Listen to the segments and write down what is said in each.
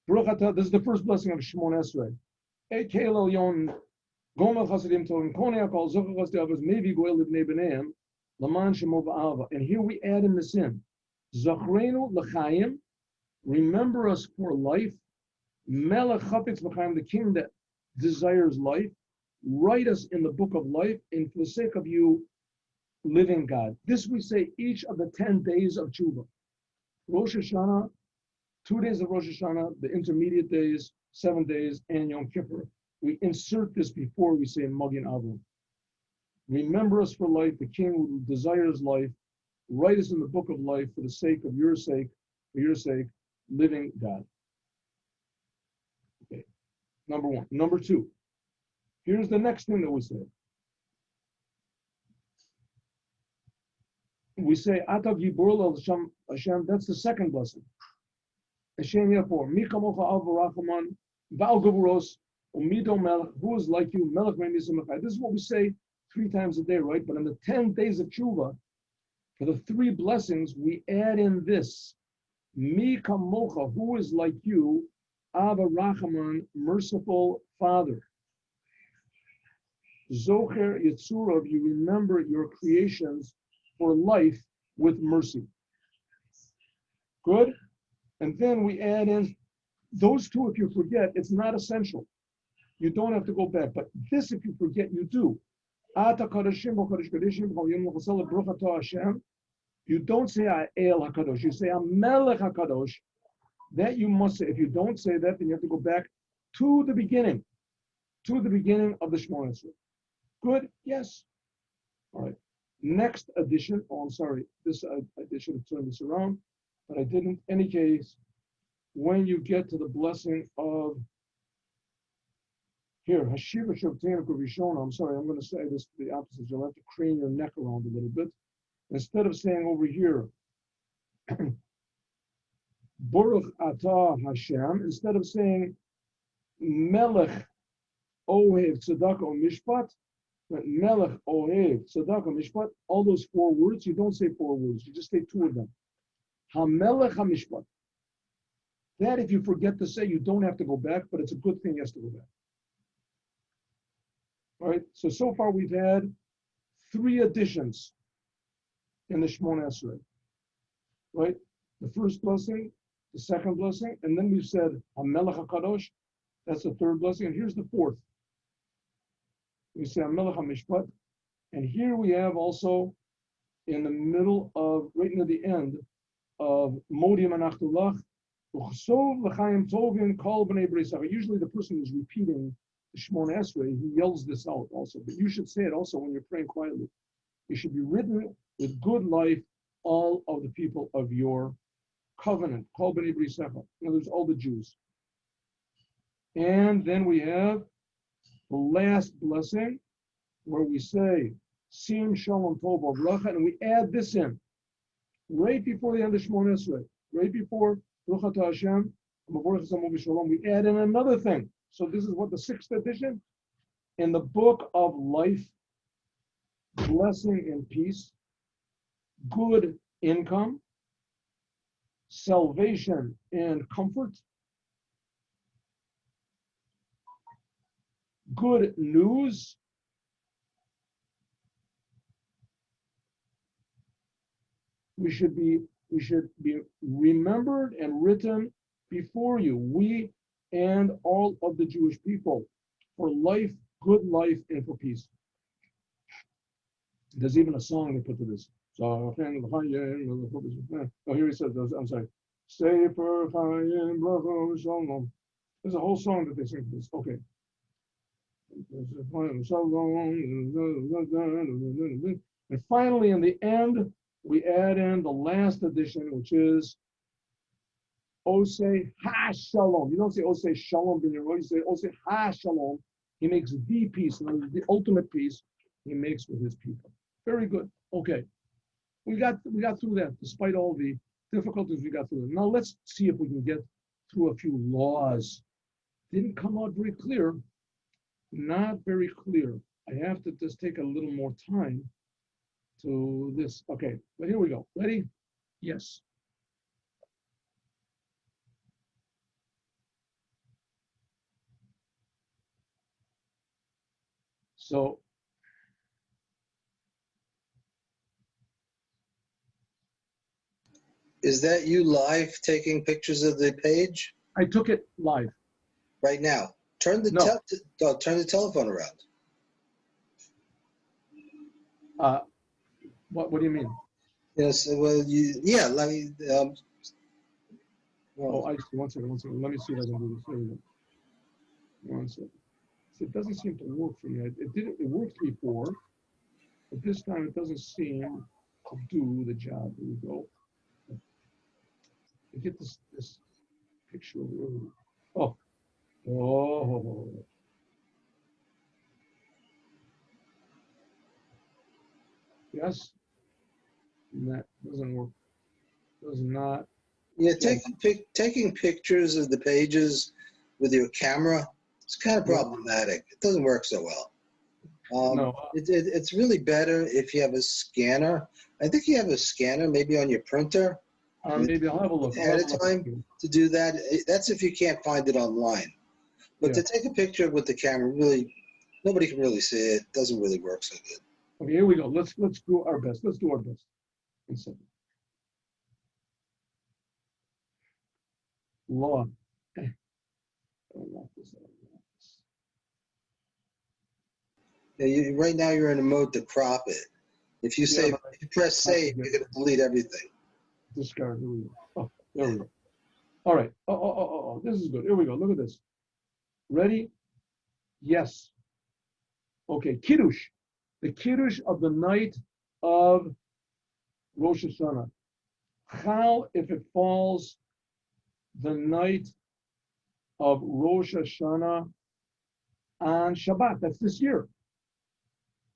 This is the first blessing of Shemon Esrei. Ekel Elyon Gomel Chassidim Tovim Konei Akol Zochar Chasdei Avos Mevi Goel Libnei B'neihem Laman Shemo V'Ahava. And here we add in the sin. Zachrenu L'Chaim, remember us for life. Melech Chafetz L'Chaim, the king that desires life. Write us in the book of life, and for the sake of you, living God. This we say each of the 10 days of Tshuva. Rosh Hashana, 2 days of Rosh Hashana, the intermediate days, 7 days, and Yom Kippur. We insert this before we say Magin Avram. Remember us for life, the king who desires life. Write us in the book of life for the sake of your sake, for your sake, living God. Okay, number one. Number two, here's the next thing that we say. We say, Ata Gibor Hashem, that's the second blessing. Hashem Yapor, Mi Kamocha Al V'Rachaman, V'Al Gavuros, Umido Melech, who is like you, Melech Me'Misamachai. This is what we say 3 times a day, right? But in the 10 days of Tshuva, for the 3 blessings, we add in this, Mi Kamocha, who is like you, Ava Rachaman, merciful Father. Zocher Yitzurov, you remember your creations for life with mercy. Good? And then we add in those 2, if you forget, it's not essential. You don't have to go back. But this, if you forget, you do. You don't say El HaKadosh, you say Melech HaKadosh. That you must say. If you don't say that, then you have to go back to the beginning of the Shemona Esrei. Good? Yes. All right. Next addition. Oh, I'm sorry. This I should have turned this around, but I didn't. In any case, when you get to the blessing of here, Hashiva Shabtain Rishona. I'm sorry. I'm going to say this the opposite. You'll have to crane your neck around a little bit. Instead of saying over here, Baruch Atah Hashem, instead of saying Melech Ohev Tzedakah Mishpat, Melech Ohev Tzedakah Mishpat, all those 4 words, you don't say 4 words, you just say 2 of them. HaMelech HaMishpat. That if you forget to say, you don't have to go back, but it's a good thing you have to go back. All right, so far we've had 3 additions in the Shemona Esrei, right? The first blessing, the second blessing, and then we've said HaMelech HaKadosh, that's the 3rd blessing, and here's the 4th. We say HaMelech HaMishpat, and here we have also in the middle of, right near the end of Modi Manachtulach, Uchsov L'chaim Tovin Kol B'nei B'rei. Usually the person who's repeating the Shemona Esrei, he yells this out also, but you should say it also when you're praying quietly. It should be written with good life, all of the people of your covenant, Kol B'nei B'rei. In other words, all the Jews. And then we have the last blessing, where we say, Sim Shalom Tov Bracha, and we add this in, right before the end of Shemona Esrei, right before Baruch Atah Hashem, we add in another thing. So this is what the 6th edition, in the book of life, blessing and peace, good income, salvation and comfort, good news, we should be remembered and written before you, we and all of the Jewish people, for life, good life, and for peace. There's even a song they put to this. Oh, here he says, I'm sorry. Sefer Chayim Bracha Shalom. There's a whole song that they sing for this. Okay. And finally, in the end, we add in the last addition, which is Osei Ha Shalom. You don't say Osei Shalom bin Yeroy, you say Osei Ha Shalom. He makes the peace, the ultimate peace he makes with his people. Very good. Okay. We got through that, despite all the difficulties we got through. Now let's see if we can get through a few laws. Didn't come out very clear. Not very clear. I have to just take a little more time to this. Okay, but here we go. Ready? Yes. So Is that you live taking pictures of the page I took it live. right now? Turn the No. turn the telephone around. What do you mean? Yes. Well, yeah. Let me. Oh, I see. One second. Let me see if I can do this. There we go. One second. See, it doesn't seem to work for me. It didn't. It worked before, but this time it doesn't seem to do the job. Here we go. I get this picture over here. Oh. Yes. And that doesn't work. Does not. Yeah, taking pictures of the pages with your camera, it's kind of problematic. It doesn't work so well. No. It's really better if you have a scanner. I think you have a scanner maybe on your printer. Maybe I'll have a look. Ahead of time to do that. That's if you can't find it online. But to take a picture with the camera, really, nobody can really see it. It doesn't really work so good. Okay, here we go. Let's do our best. Let's do our best. One second. Law. Yeah, right now you're in a mode to crop it. If you say, if you press save, you're going to delete everything. Discard. Here we go. Oh, there we go. All right. Oh. This is good. Here we go. Look at this. Ready? Yes. Okay. Kiddush. The Kiddush of the night of Rosh Hashana. How if it falls the night of Rosh Hashana on Shabbat? That's this year.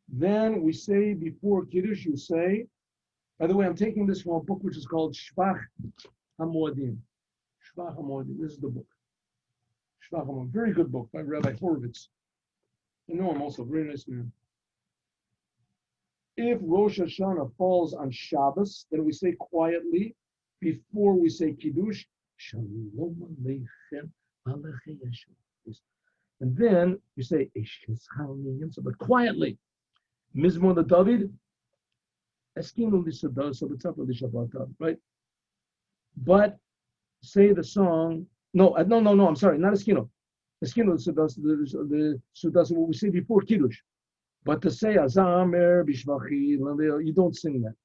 Then we say before Kiddush, you say, by the way, I'm taking this from a book which is called Shvach HaMoadim. Shvach HaMoadim. This is the book. Shvach HaMoadim. Very good book by Rabbi Horowitz. I know him also. Very nice man. If Rosh Hashanah falls on Shabbos, then we say quietly, before we say Kiddush, Shalom Aleichem Aleichem Yeshua. And then you say, but quietly. Mizmor the David, Eskinu l'Sadar, so the top of the Shabbat, right? But say the song, no, I'm sorry, not Eskinu. Eskinu the Sudas, what we say before Kiddush. But to say Azamer, Bishvachi, you don't sing that.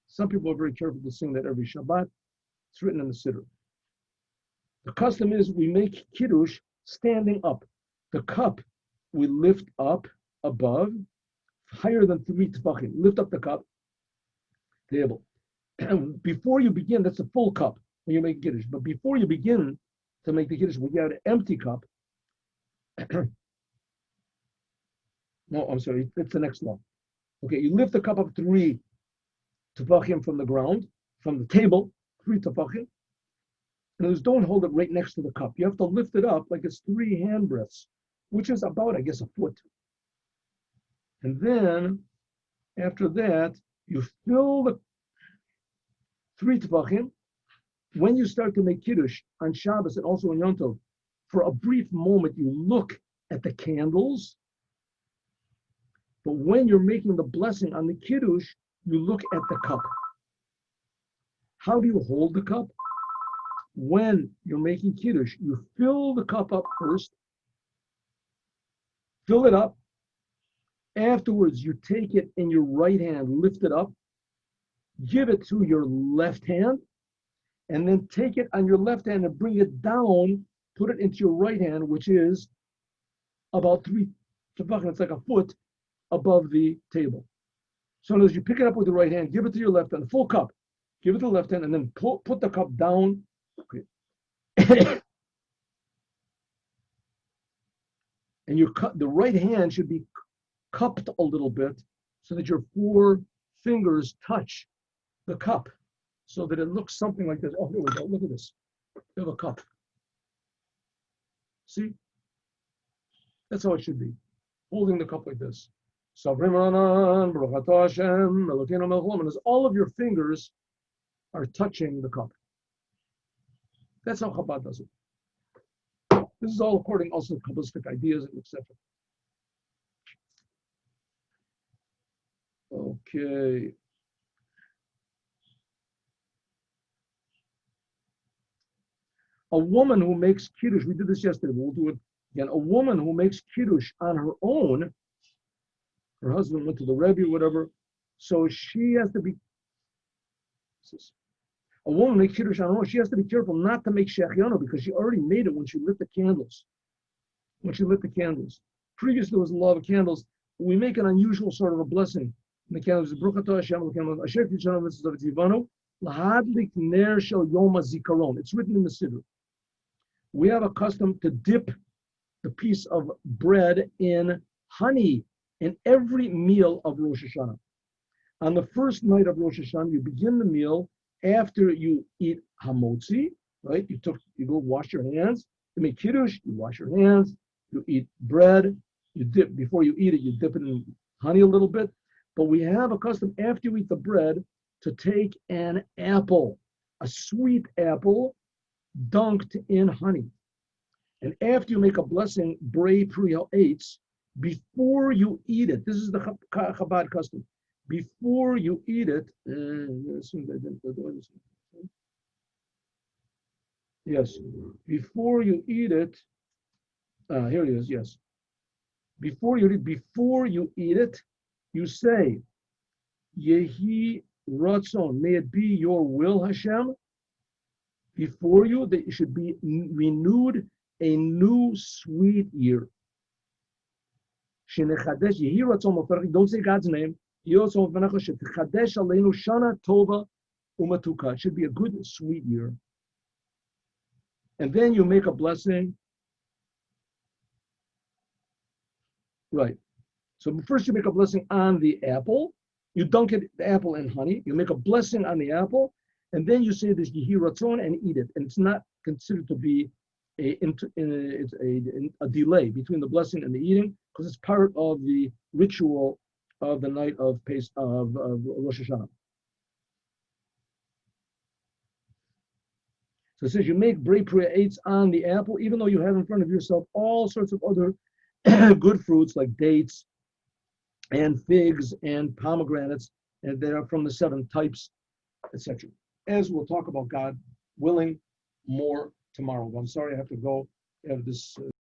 Some people are very careful to sing that every Shabbat. It's written in the Siddur. The custom is we make Kiddush standing up. The cup we lift up above, higher than 3 tefachim. Lift up the cup, table. And before you begin, that's a full cup when you make Kiddush. But before you begin to make the Kiddush, when you have an empty cup, no, I'm sorry, it's the next one. Okay, you lift the cup up 3 tefachim from the ground, from the table, 3 tefachim. And don't hold it right next to the cup. You have to lift it up like it's 3 hand breadths, which is about, I guess, a foot. And then, after that, you fill the 3 tefachim. When you start to make Kiddush on Shabbos and also on Yom Tov, for a brief moment, you look at the candles. But when you're making the blessing on the Kiddush, you look at the cup. How do you hold the cup? When you're making Kiddush, you fill the cup up first, fill it up. Afterwards, you take it in your right hand, lift it up, give it to your left hand, and then take it on your left hand and bring it down, put it into your right hand, which is about 3 tefachim, it's like a foot above the table. So as you pick it up with the right hand, give it to your left hand, the full cup, give it to the left hand, and then put the cup down. Okay. And the right hand should be cupped a little bit so that your 4 fingers touch the cup so that it looks something like this. Oh, here we go. Look at this. You have a cup. See? That's how it should be. Holding the cup like this. As all of your fingers are touching the cup. That's how Chabad does it. This is all according also to Kabbalistic ideas and etc. Okay. A woman who makes kiddush, we did this yesterday, but we'll do it again. A woman who makes kiddush on her own, her husband went to the Rebbe or whatever, so she has to be, a woman makes kiddush on her own, she has to be careful not to make shechianu because she already made it when she lit the candles. Previously, there was a law of candles. We make an unusual sort of a blessing. In the candles, it's written in the Siddur. We have a custom to dip the piece of bread in honey in every meal of Rosh Hashana. On the first night of Rosh Hashana, you begin the meal after you eat hamotzi, right? You go wash your hands. You make kiddush, you wash your hands. You eat bread. You dip, before you eat it, you dip it in honey a little bit. But we have a custom after you eat the bread to take an apple, a sweet apple, dunked in honey. And after you make a blessing, Brei Priya Eitz, before you eat it, this is the Chabad custom. Before you eat it, yes, before you eat it, here it is, yes. Before you eat it, you say, Yehi Ratzon, may it be your will, Hashem. Before you, that it should be renewed a new sweet year. Don't say God's name. It should be a good, sweet year. And then you make a blessing. Right. So first you make a blessing on the apple. You dunk the apple in honey. You make a blessing on the apple. And then you say this Yehi Ratzon and eat it. And it's not considered to be a delay between the blessing and the eating, because it's part of the ritual of the night of Rosh Hashana. So it says you make Brei Priya Eitz on the apple, even though you have in front of yourself all sorts of other good fruits like dates and figs and pomegranates, and they are from the 7 types, etc. As we'll talk about, God willing, more tomorrow. I'm sorry I have to go. I have this.